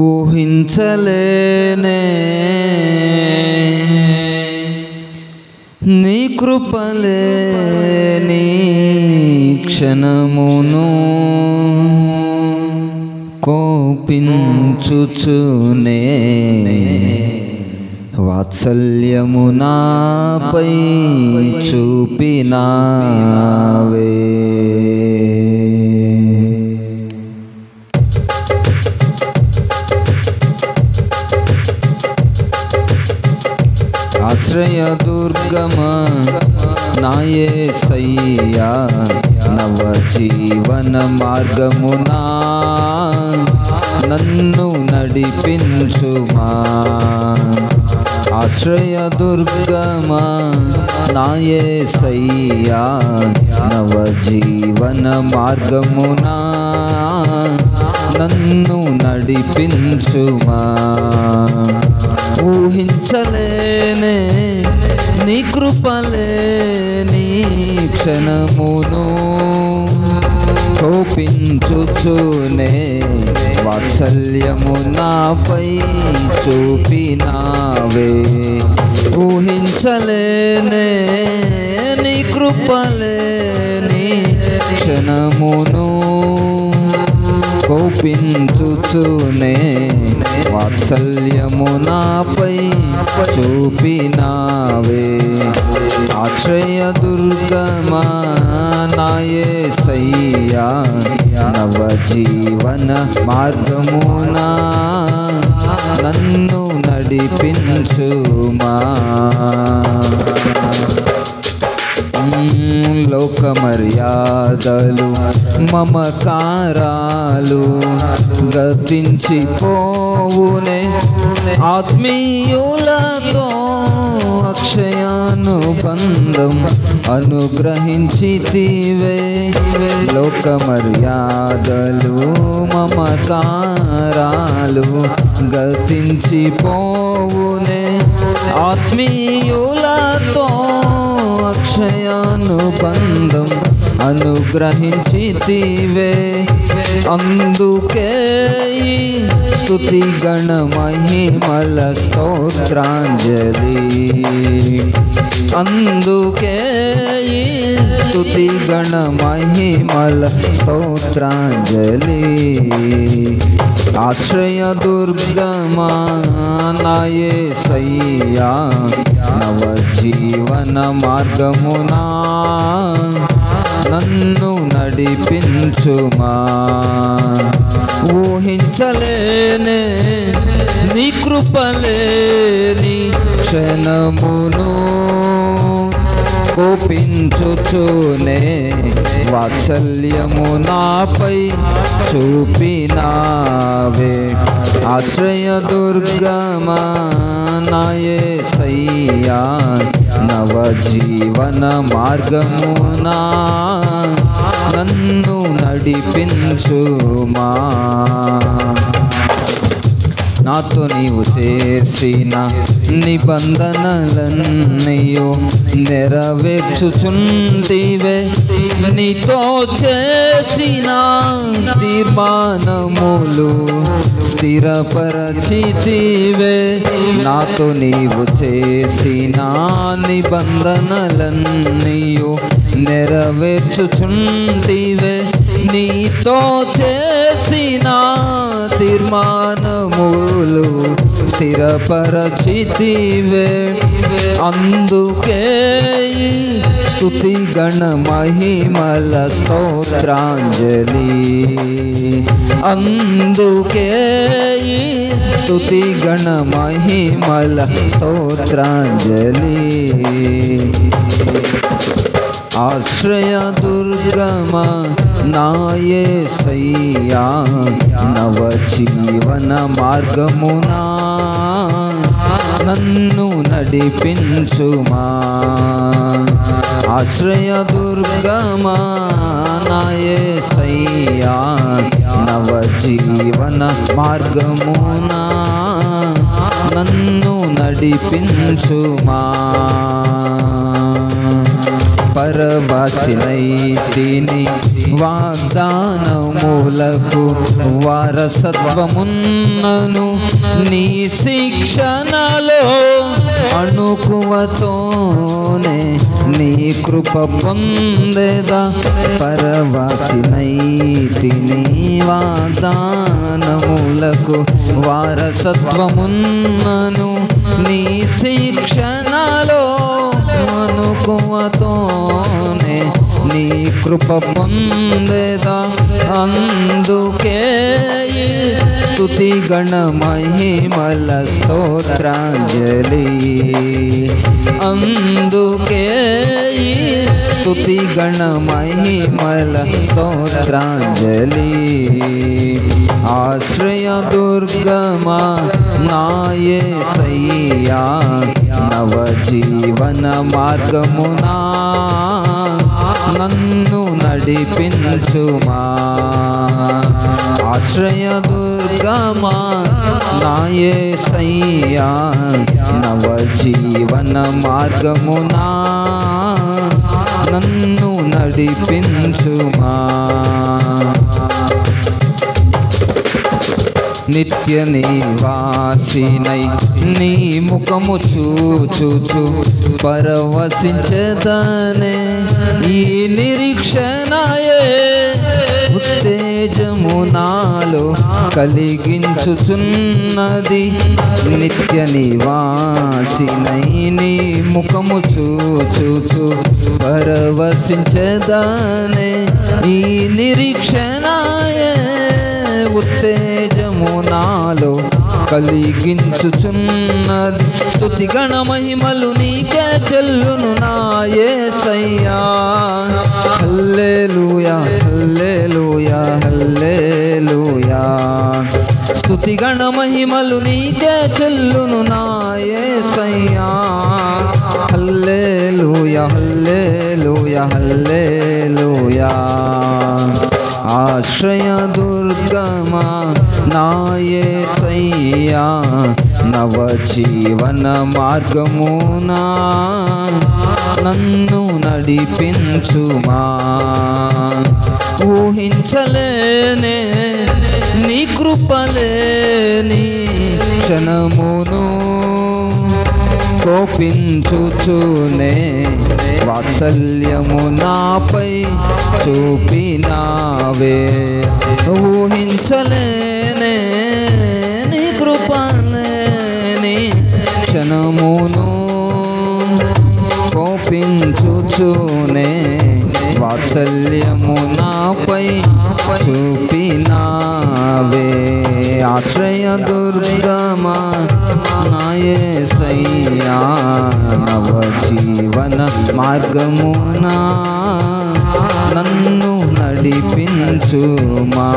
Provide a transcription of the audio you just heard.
ఊహించలేనే నీ కృపలేని క్షణమును కోపించుచునే వాత్సల్యము నాపై చూపినావే. ఆశ్రయదుర్గమా నా యేసయ్యా, నవజీవన మార్గమునా నన్ను నడిపించుమా. ఆశ్రయదుర్గమా నా యేసయ్యా, నవజీవన మార్గమునా నన్ను నడిపించుమా. ఊహించలేనే నీ కృపలేని క్షణమును కోపించుచునే వాత్సల్యము నాపై చూపినావే. ఊహించలేనే నీ కృపలేని క్షణమును కోపించుచునే వాత్సల్యము నాపై చూపినావే. ఆశ్రయదుర్గమా నా యేసయ్యా, నవజీవన మార్గమునా నన్ను నడిపించుమా. లోక మర్యాదలు మమకారాలు గతించిపోవునే, ఆత్మీయులతో అక్షయానుబంధం అనుగ్రహించితివే. లోక మర్యాదలు మమకారాలు గతించిపోవునే, ఆత్మీయులతో అక్షయానుబంధం అనుగ్రహించితివే. అందుకే స్తుతి గణ మహిమల స్తోత్రాంజలి, అందుకే స్తుతి గణ మహిమల స్తోత్రాంజలి. ఆశ్రయదుర్గమా నా యేసయ్యా, నవజీవన మార్గమునా నన్ను నడిపించుమా. ఊహించలేనే నీ కృపలేని క్షణమును కోపించుచునే వాత్సల్యము నాపై చూపినావే. ఆశ్రయదుర్గమా నా యేసయ్యా, నవజీవన మార్గమునా నన్ను నడిపించుమా. నాతో నీవు చేసిన నిబంధనలన్నయ్యో నెరవేర్చుచుంటివే. నీతో చేసిన తీర్మానములు స్థిరపరచితివే. నాతో నీవు చేసిన నిబంధనలన్నయ్యో నెరవేర్చుచుంటివే. నీతో చేసిన తీర్మానములు స్థిరపరచితివే. అందుకే స్తుతి గణ మహిమల స్తోత్రాంజలి, అందుకే స్తుతి గణ మహిమల స్తోత్రాంజలి. ఆశ్రయదుర్గమా నా యేసయ్యా, నవజీవన మార్గమునా నన్ను నడిపించుమా. ఆశ్రయదుర్గమా నా యేసయ్యా, నవజీవన మార్గమునా నన్ను నడిపించుమా. పరవశినైతిని వాగ్దానములకు వారసత్వమున్నను నీ శిక్షణలో అణుకువతోనే నీ కృప పొందేదా పరవశినైతిని వాగ్దానములకు వారసత్వమున్నను నీ శిక్షణలో అనుకువతోనే నీ కృప పొందేదా అందుకే స్తుతి గణ మహిమల స్తోత్రాంజలి అందుకే స్తుతి గణ మహిమల స్తోత్రాంజలి ఆశ్రయ దుర్గమా నా యేసయ్యా నవజీవన మార్గమునా నన్ను నడిపించుమా ఆశ్రయ దుర్గమా నా యేసయ్యా నవజీవన మార్గమునా నన్ను నడిపించుమా నిత్య నివాసినై నీ ముఖము చూచుచు పరవశించదనే ఈ నిరీక్షణయే ఉత్తేజము నాలో కలిగించుచున్నది నిత్య నివాసినై నీ ముఖము చూచుచు పరవశించదనే ఈ నిరీక్షణయే ఉత్తేజము నాలో కలిగించుచున్నది స్తుతి గణ మహిమలు నీకే చెల్లును నా యేసయ్యా హల్లెలూయా హల్లెలూయా హల్లెలూయా స్తుతి గణ మహిమలు నీకే చెల్లును నా యేసయ్యా హల్లెలూయా హల్లెలూయా హల్లెలూయా ఆశ్రయ దుర్గమా నా యేసయ్యా నవజీవన మార్గమునా నన్ను నడిపించుమా ఊహించలేనే నీ కృపలేని క్షణమును కోపించుచునే వాత్సల్యము నాపై చూపినావే ఊహించలేనే నీ కృపలేని క్షణమును కోపించుచునే వాత్సల్యము నాపై చూపినావే ఆశ్రయ దుర్గమా నా యేసయ్యా నవజీవన మార్గమునా నన్ను నడిపించుమా